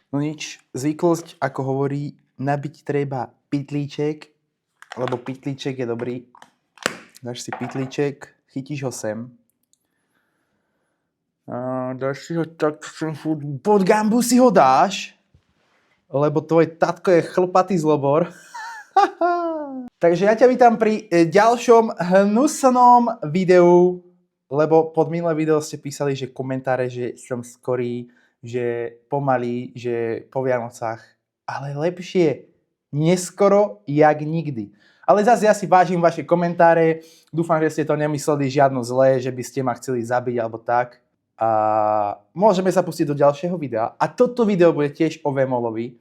No nič, zvyklosť, ako hovorí, nabiť treba pitlíček, lebo pitlíček je dobrý. Dáš si pitlíček, chytíš ho sem. A dáš si ho tak, pod gambu si ho dáš, lebo tvoj tatko je chlpatý zlobor. Takže ja ťa vítam pri ďalšom hnusnom videu, lebo pod minulé video ste písali, že komentáre, že som skorý, že pomalý, že po Vianocách. Ale lepšie neskoro, jak nikdy. Ale zase ja si vážim vaše komentáre, dúfam, že ste to nemysleli žiadno zlé, že by ste ma chceli zabiť alebo tak. A môžeme sa pustiť do ďalšieho videa. A toto video bude tiež o Vémolovi.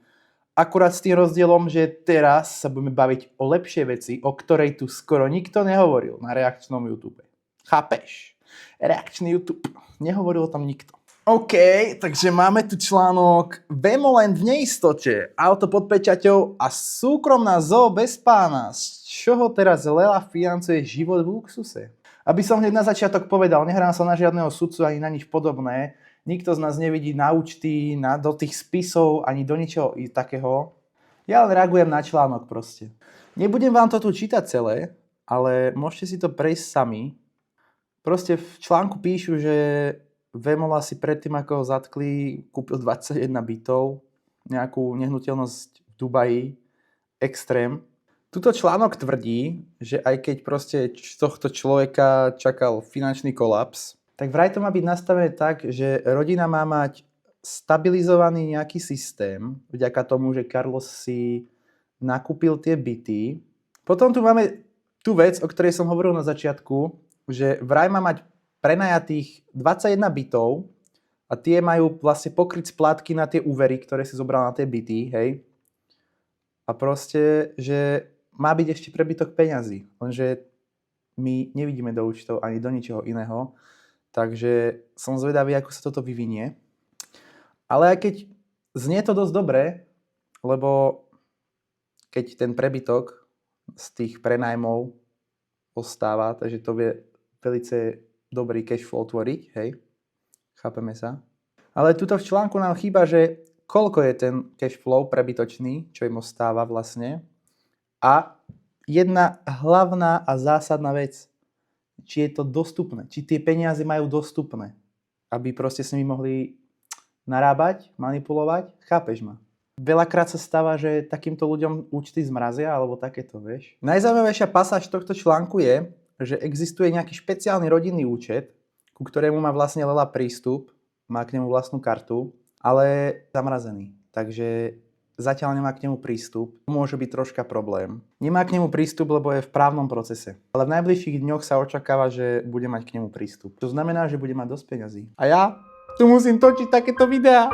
Akurát s tým rozdielom, že teraz sa budeme baviť o lepšej veci, o ktorej tu skoro nikto nehovoril na reakčnom YouTube. Chápeš? Reakčný YouTube. Nehovoril o tom nikto. OK, takže máme tu článok Vémolen v neistote, auto pod pečaťou a súkromná zoo bez pána. Z čoho teraz Lela financuje život v luxuse? Aby som hneď na začiatok povedal, nehrám sa na žiadneho sudcu ani na nič podobné. Nikto z nás nevidí na účty, do tých spisov, ani do ničoho takého. Ja len reagujem na článok proste. Nebudem vám to tu čítať celé, ale môžete si to prejsť sami. Proste v článku píšu, že Vémola si predtým, ako ho zatkli, kúpil 21 bytov, nejakú nehnuteľnosť v Dubaji, extrém. Tuto článok tvrdí, že aj keď proste tohto človeka čakal finančný kolaps, tak vraj to má byť nastavené tak, že rodina má mať stabilizovaný nejaký systém, vďaka tomu, že Carlos si nakúpil tie byty. Potom tu máme tú vec, o ktorej som hovoril na začiatku, že vraj má mať prenajatých 21 bytov a tie majú vlastne pokryť splátky na tie úvery, ktoré si zobral na tie byty, hej. A proste, že má byť ešte prebytok peňazí, lenže my nevidíme do účtov ani do ničoho iného. Takže som zvedavý, ako sa toto vyvinie. Ale aj keď znie to dosť dobre, lebo keď ten prebytok z tých prenajmov ostáva, takže to vie velice dobrý cash flow tvoriť, hej? Chápeme sa? Ale tuto v článku nám chýba, že koľko je ten cash flow prebytočný, čo im ostáva vlastne. A jedna hlavná a zásadná vec, či je to dostupné, či tie peniaze majú dostupné, aby proste s nimi mohli narábať, manipulovať, chápeš ma? Veľakrát sa stáva, že takýmto ľuďom účty zmrazia, alebo takéto, vieš. Najzaujímavejšia pasáž tohto článku je, že existuje nejaký špeciálny rodinný účet, ku ktorému má vlastne Lela prístup, má k nemu vlastnú kartu, ale zamrazený. Takže zatiaľ nemá k nemu prístup. Môže byť troška problém. Nemá k nemu prístup, lebo je v právnom procese. Ale v najbližších dňoch sa očakáva, že bude mať k nemu prístup. To znamená, že bude mať dosť peňazí. A ja tu musím točiť takéto videá.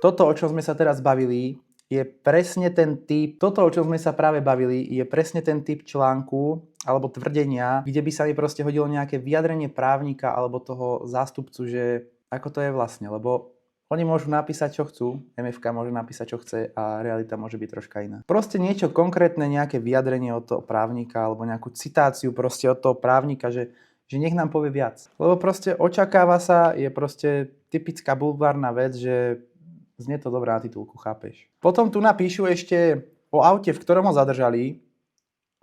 Toto, o čom sme sa teraz bavili, je presne ten typ, je presne ten typ článku alebo tvrdenia, kde by sa mi proste hodilo nejaké vyjadrenie právnika alebo toho zástupcu, že ako to je vlastne, lebo oni môžu napísať, čo chcú, MFK môže napísať, čo chce a realita môže byť troška iná. Proste niečo konkrétne, nejaké vyjadrenie od toho právnika alebo nejakú citáciu proste od toho právnika, že nech nám povie viac. Lebo proste očakáva sa, je proste typická bulvárna vec, že znie to dobré na titulku, chápeš. Potom tu napíšu ešte o aute, v ktorom ho zadržali,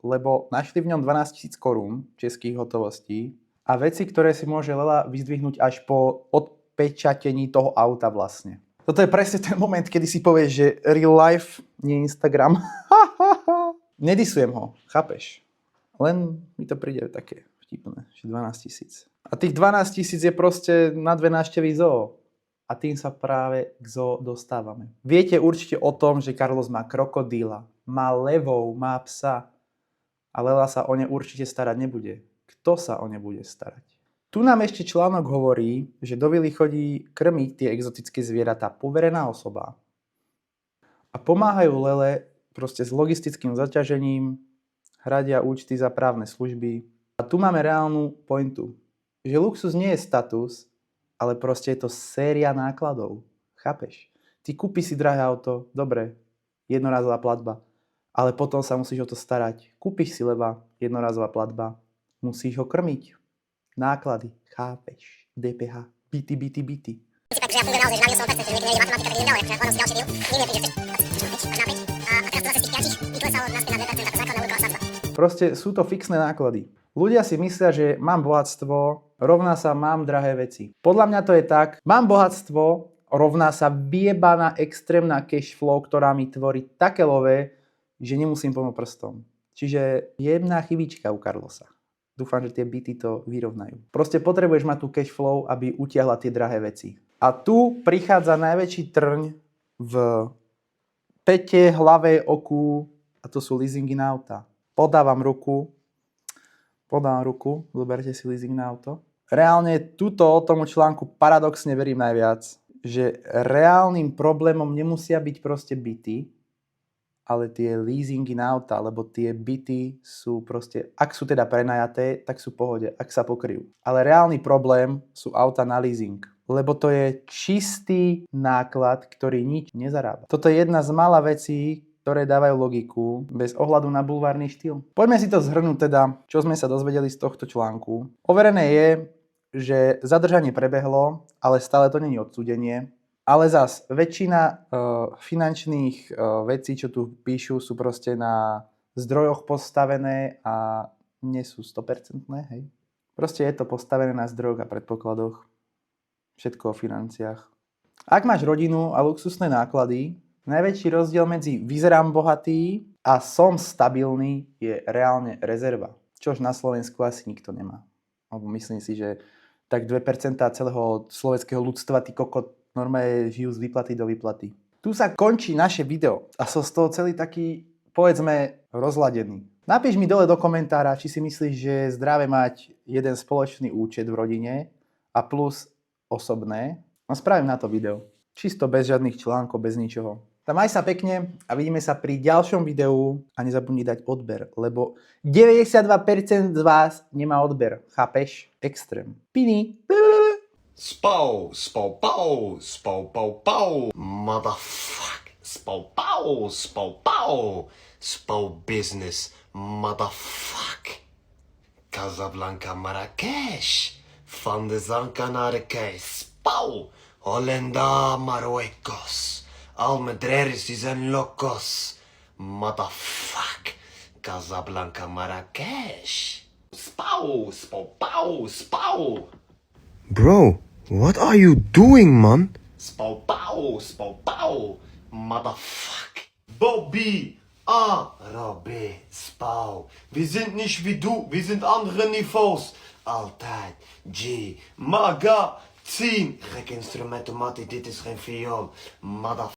lebo našli v ňom 12 000 korún českých hotovostí a veci, ktoré si môže Lela vyzdvihnúť až po pečatení toho auta vlastne. Toto je presne ten moment, kedy si povieš, že real life, nie Instagram. Nedisujem ho, chápeš? Len mi to príde také vtipné, že 12 000. A tých 12 000 je proste na 2 návštevy zoo. A tým sa práve k zoo dostávame. Viete určite o tom, že Carlos má krokodíla, má levov, má psa. A Lela sa o ne určite starať nebude. Kto sa o ne bude starať? Tu nám ešte článok hovorí, že do vily chodí krmiť tie exotické zvieratá poverená osoba a pomáhajú Lele proste s logistickým zaťažením, hradia účty za právne služby. A tu máme reálnu pointu, že luxus nie je status, ale proste je to séria nákladov. Chápeš? Ty kúpiš si drahé auto, dobre, jednorazová platba, ale potom sa musíš o to starať. Kúpiš si leva, jednorazová platba, musíš ho krmiť. Náklady, chápeš, DPH, byty. Takže ja fungujem naozaj, že na minus 1%, že niekto nejde matematika, tak idem ďalej, akože hľadám si ďalší deal, nie príde 5 až na 5. A teraz to zase z tých 5 vyklesalo naspäť na 2%, tá základná úroková sadzba. Proste sú to fixné náklady. Ľudia si myslia, že mám bohatstvo, rovná sa mám drahé veci. Podľa mňa to je tak, mám bohatstvo, rovná sa vyjebaná extrémna cash flow, ktorá mi tvorí také love, že nemusím pomôcť prstom. Čiže jemná chybička u Carlosa. Dúfam, že tie byty to vyrovnajú. Proste potrebuješ mať tú cash flow, aby utiahla tie drahé veci. A tu prichádza najväčší trň v pete, hlave, oku a to sú leasingy na auta. Podávam ruku, zoberte si leasing na auto. Reálne tuto o tomu článku paradoxne verím najviac, že reálnym problémom nemusia byť proste byty, ale tie leasingy na auta, lebo tie byty sú proste, ak sú teda prenajaté, tak sú v pohode, ak sa pokryjú. Ale reálny problém sú auta na leasing, lebo to je čistý náklad, ktorý nič nezarába. Toto je jedna z mála vecí, ktoré dávajú logiku bez ohľadu na bulvárny štýl. Poďme si to zhrnúť teda, čo sme sa dozvedeli z tohto článku. Overené je, že zadržanie prebehlo, ale stále to nie je odsúdenie. Ale zas väčšina finančných vecí, čo tu píšu, sú proste na zdrojoch postavené a nie sú 100%, hej. Proste je to postavené na zdrojoch a predpokladoch. Všetko o financiách. Ak máš rodinu a luxusné náklady, najväčší rozdiel medzi vyzerám bohatý a som stabilný je reálne rezerva. Čož na Slovensku asi nikto nemá. Alebo myslím si, že tak 2% celého slovenského ľudstva, ty kokot, normálne žijú z výplaty do výplaty. Tu sa končí naše video a som z toho celý taký, povedzme, rozladený. Napíš mi dole do komentára, či si myslíš, že je zdravé mať jeden spoločný účet v rodine a plus osobné. No spravím na to video. Čisto bez žiadnych článkov, bez ničoho. Tak maj sa pekne a vidíme sa pri ďalšom videu a nezabudni dať odber, lebo 92% z vás nemá odber. Chápeš? Extrém. Pini. Spow, spow, pow, spow, pow, pow, motherfuck, spow, pow, spow, pow, spow business, motherfuck. Casablanca, Marrakesh, van de Zanka naar de Keis, spow, Hollanda, Marruecos, Almedreris is en locos, motherfuck. Casablanca, Marrakesh, spow, spow, pow, spow. Bro, what are you doing, man? Spow, pow, motherfuck. Bobby, Robbie, Spau. Wir sind nicht wie du, wir sind andere Niveaus. Altijd, G, Magazine. Gek instrument, Matti, dit is geen viool. Motherfuck.